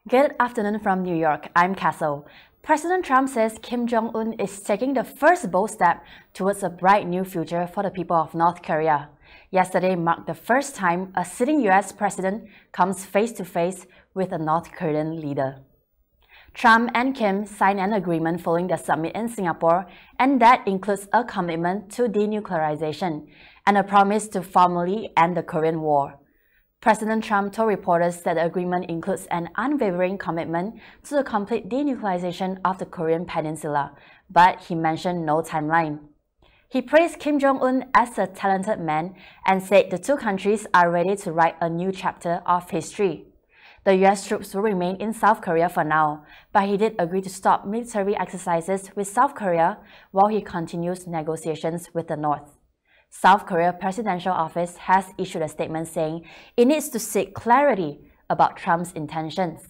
Good afternoon from New York. I'm On-Kessyl. President Trump says Kim Jong Un is taking the first bold step towards a bright new future for the people of North Korea. Yesterday marked the first time a sitting US president comes face-to-face with a North Korean leader. Trump and Kim signed an agreement following the summit in Singapore, and that includes a commitment to denuclearization and a promise to formally end the Korean War. President Trump told reporters that the agreement includes an unwavering commitment to the complete denuclearization of the Korean Peninsula, but he mentioned no timeline. He praised Kim Jong Un as a talented man and said the two countries are ready to write a new chapter of history. The US troops will remain in South Korea for now, but he did agree to stop military exercises with South Korea while he continues negotiations with the North. South Korea Presidential Office has issued a statement saying it needs to seek clarity about Trump's intentions.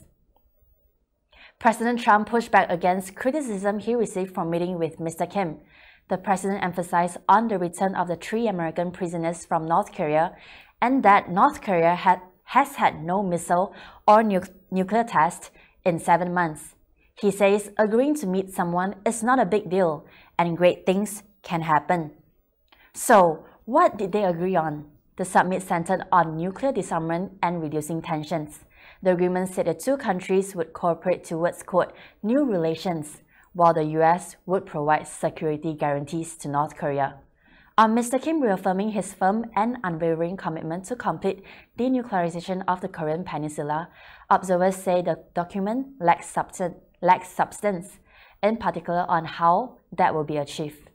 President Trump pushed back against criticism he received from meeting with Mr. Kim. The president emphasized on the return of the 3 American prisoners from North Korea and that North Korea has had no missile or nuclear test in 7 months. He says agreeing to meet someone is not a big deal and great things can happen. So, what did they agree on? The summit centered on nuclear disarmament and reducing tensions. The agreement said the two countries would cooperate towards, quote, new relations, while the US would provide security guarantees to North Korea. On Mr. Kim reaffirming his firm and unwavering commitment to complete denuclearization of the Korean Peninsula, observers say the document lacks substance, in particular on how that will be achieved.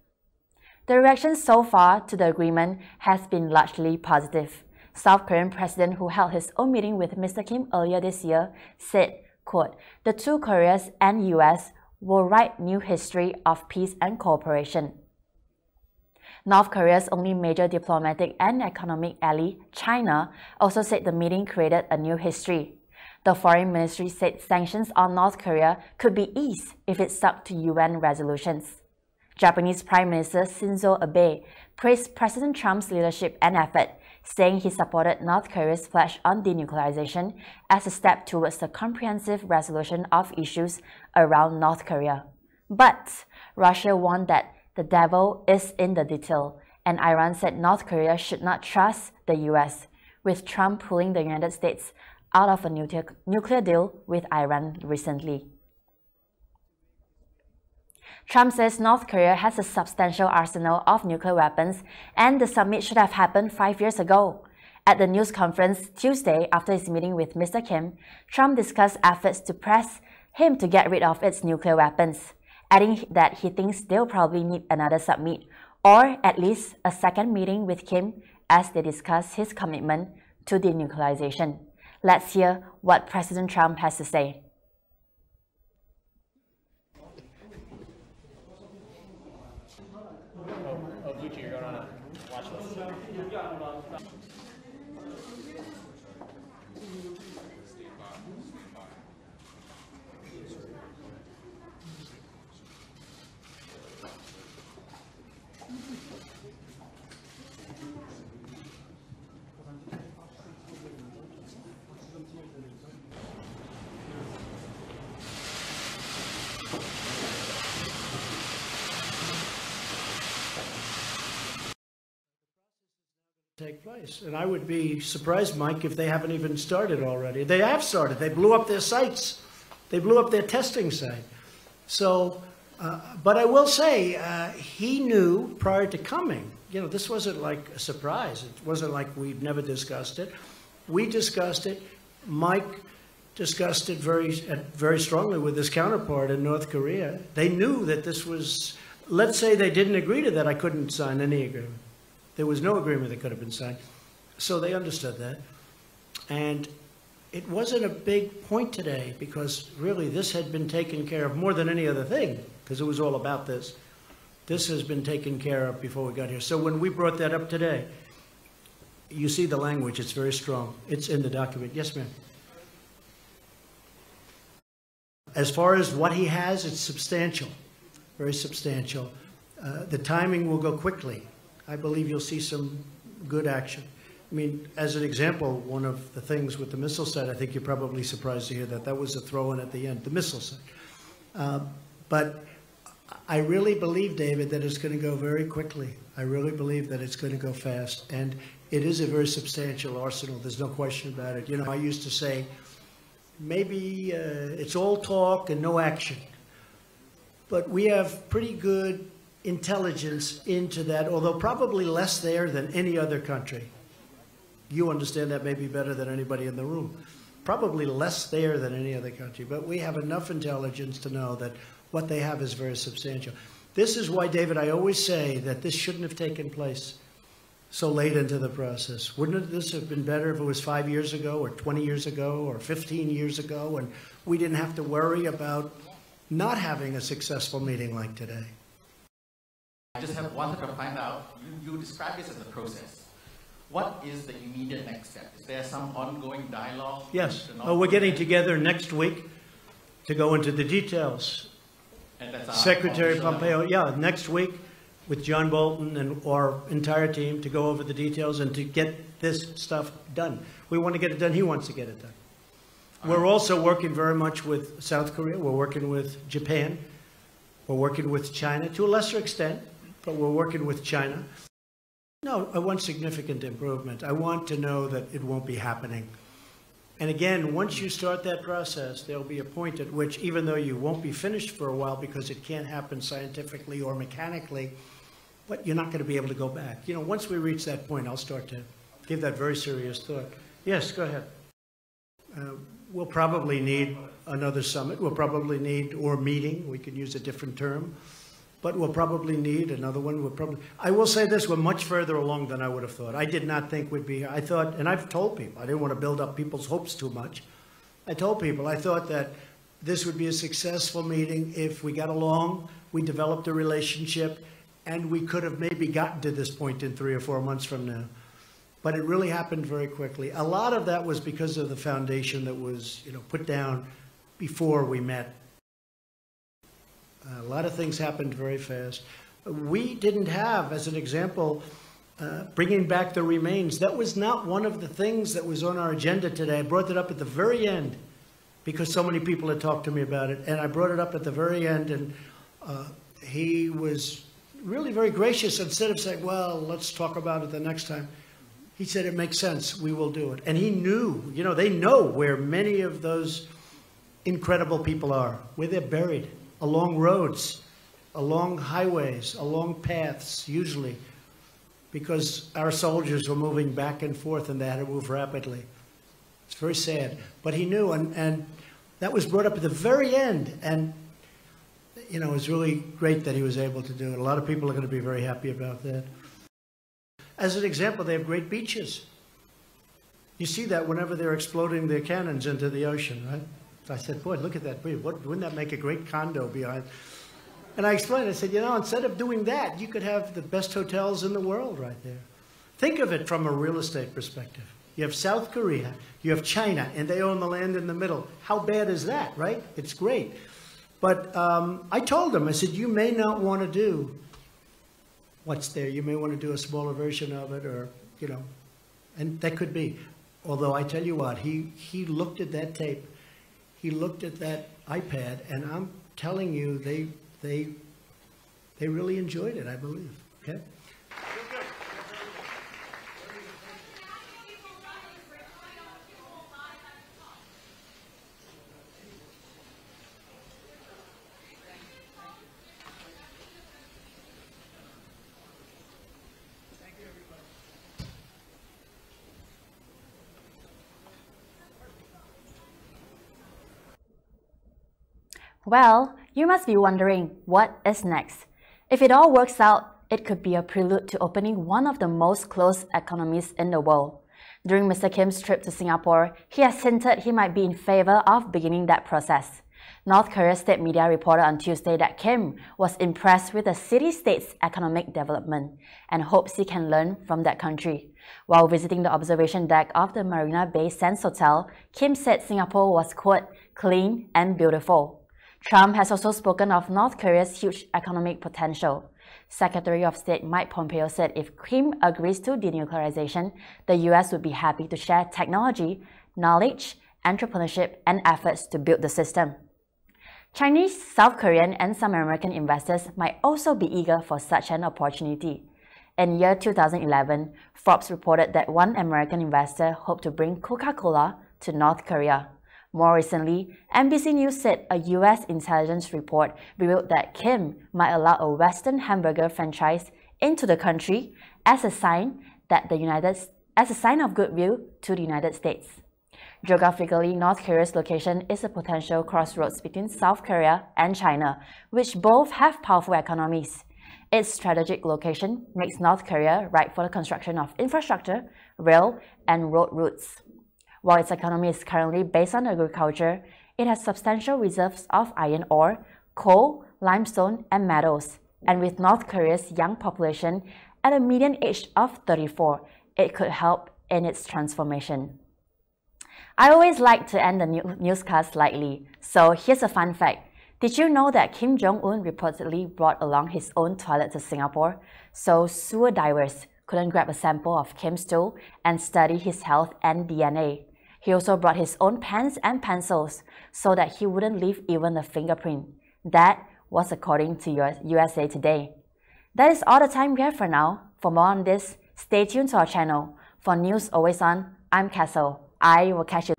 The reaction so far to the agreement has been largely positive. South Korean president, who held his own meeting with Mr. Kim earlier this year, said, quote, the two Koreas and US will write new history of peace and cooperation. North Korea's only major diplomatic and economic ally, China, also said the meeting created a new history. The foreign ministry said sanctions on North Korea could be eased if it stuck to UN resolutions. Japanese Prime Minister Shinzo Abe praised President Trump's leadership and effort, saying he supported North Korea's pledge on denuclearization as a step towards the comprehensive resolution of issues around North Korea. But Russia warned that the devil is in the detail, and Iran said North Korea should not trust the US, with Trump pulling the United States out of a nuclear deal with Iran recently. Trump says North Korea has a substantial arsenal of nuclear weapons and the summit should have happened 5 years ago. At the news conference Tuesday after his meeting with Mr. Kim, Trump discussed efforts to press him to get rid of its nuclear weapons, adding that he thinks they'll probably need another summit or at least a second meeting with Kim as they discuss his commitment to denuclearization. Let's hear what President Trump has to say. You're going on a watch list. Take place. And I would be surprised, Mike, if they haven't even started already. They have started. They blew up their sites. They blew up their testing site. So, but I will say, he knew prior to coming, you know, this wasn't like a surprise. It wasn't like we'd never discussed it. We discussed it. Mike discussed it very strongly with his counterpart in North Korea. They knew that this was, let's say they didn't agree to that, I couldn't sign any agreement. There was no agreement that could have been signed. So they understood that. And it wasn't a big point today because really this had been taken care of more than any other thing because it was all about this. This has been taken care of before we got here. So when we brought that up today, you see the language, it's very strong. It's in the document. Yes, ma'am. As far as what he has, it's substantial, very substantial. The timing will go quickly. I believe you'll see some good action. I mean, as an example, one of the things with the missile side, I think you're probably surprised to hear that that was a throw-in at the end, the missile side. But I really believe, David, that it's going to go very quickly. I really believe that it's going to go fast. And it is a very substantial arsenal. There's no question about it. You know, I used to say, maybe it's all talk and no action. But we have pretty good intelligence into that, although probably less there than any other country. You understand that maybe better than anybody in the room. Probably less there than any other country. But we have enough intelligence to know that what they have is very substantial. This is why, David, I always say that this shouldn't have taken place so late into the process. Wouldn't this have been better if it was 5 years ago or 20 years ago or 15 years ago and we didn't have to worry about not having a successful meeting like today? I just wanted to find out, you described this as a process. What is the immediate next step? Is there some ongoing dialogue? Yes. Oh, we're getting together next week to go into the details. And that's Secretary Pompeo, yeah, next week with John Bolton and our entire team to go over the details and to get this stuff done. We want to get it done. He wants to get it done. We're also working very much with South Korea. We're working with Japan. We're working with China to a lesser extent, but we're working with China. No, I want significant improvement. I want to know that it won't be happening. And again, once you start that process, there'll be a point at which, even though you won't be finished for a while because it can't happen scientifically or mechanically, but you're not going to be able to go back. You know, once we reach that point, I'll start to give that very serious thought. Yes, go ahead. We'll probably need another summit. We'll probably need, or meeting, we could use a different term, but we'll probably need another one. I will say this, we're much further along than I would have thought. I did not think we'd be here. I thought, and I've told people, I didn't want to build up people's hopes too much. I told people, I thought that this would be a successful meeting if we got along, we developed a relationship, and we could have maybe gotten to this point in 3 or 4 months from now. But it really happened very quickly. A lot of that was because of the foundation that was, you know, put down before we met. A lot of things happened very fast. We didn't have, as an example, bringing back the remains. That was not one of the things that was on our agenda today. I brought it up at the very end because so many people had talked to me about it. And I brought it up at the very end, and he was really very gracious. Instead of saying, well, let's talk about it the next time, he said, it makes sense, we will do it. And he knew, you know, they know where many of those incredible people are, where they're buried, along roads, along highways, along paths, usually, because our soldiers were moving back and forth and they had to move rapidly. It's very sad. But he knew, and that was brought up at the very end. And, you know, it was really great that he was able to do it. A lot of people are going to be very happy about that. As an example, they have great beaches. You see that whenever they're exploding their cannons into the ocean, right? I said, boy, look at that. Wouldn't that make a great condo behind? And I explained, I said, you know, instead of doing that, you could have the best hotels in the world right there. Think of it from a real estate perspective. You have South Korea, you have China, and they own the land in the middle. How bad is that, right? It's great. But I told them, I said, you may not want to do what's there. You may want to do a smaller version of it, or, you know, and that could be. Although I tell you what, he looked at that tape, he looked at that iPad, and I'm telling you, they really enjoyed it, I believe. Okay. Well, you must be wondering, what is next? If it all works out, it could be a prelude to opening one of the most closed economies in the world. During Mr. Kim's trip to Singapore, he has hinted he might be in favor of beginning that process. North Korea state media reported on Tuesday that Kim was impressed with the city-state's economic development and hopes he can learn from that country. While visiting the observation deck of the Marina Bay Sands Hotel, Kim said Singapore was, quote, clean and beautiful. Trump has also spoken of North Korea's huge economic potential. Secretary of State Mike Pompeo said if Kim agrees to denuclearization, the US would be happy to share technology, knowledge, entrepreneurship, and efforts to build the system. Chinese, South Korean, and some American investors might also be eager for such an opportunity. In year 2011, Forbes reported that one American investor hoped to bring Coca-Cola to North Korea. More recently, NBC News said a US intelligence report revealed that Kim might allow a Western hamburger franchise into the country as a sign of goodwill to the United States. Geographically, North Korea's location is a potential crossroads between South Korea and China, which both have powerful economies. Its strategic location makes North Korea ripe for the construction of infrastructure, rail, and road routes. While its economy is currently based on agriculture, it has substantial reserves of iron ore, coal, limestone, and metals. And with North Korea's young population at a median age of 34, it could help in its transformation. I always like to end the newscast lightly, so here's a fun fact. Did you know that Kim Jong Un reportedly brought along his own toilet to Singapore, so sewer divers couldn't grab a sample of Kim's stool and study his health and DNA? He also brought his own pens and pencils so that he wouldn't leave even a fingerprint. That was according to USA Today. That is all the time we have for now. For more on this, stay tuned to our channel. For news always on, I'm Kessyl. I will catch you.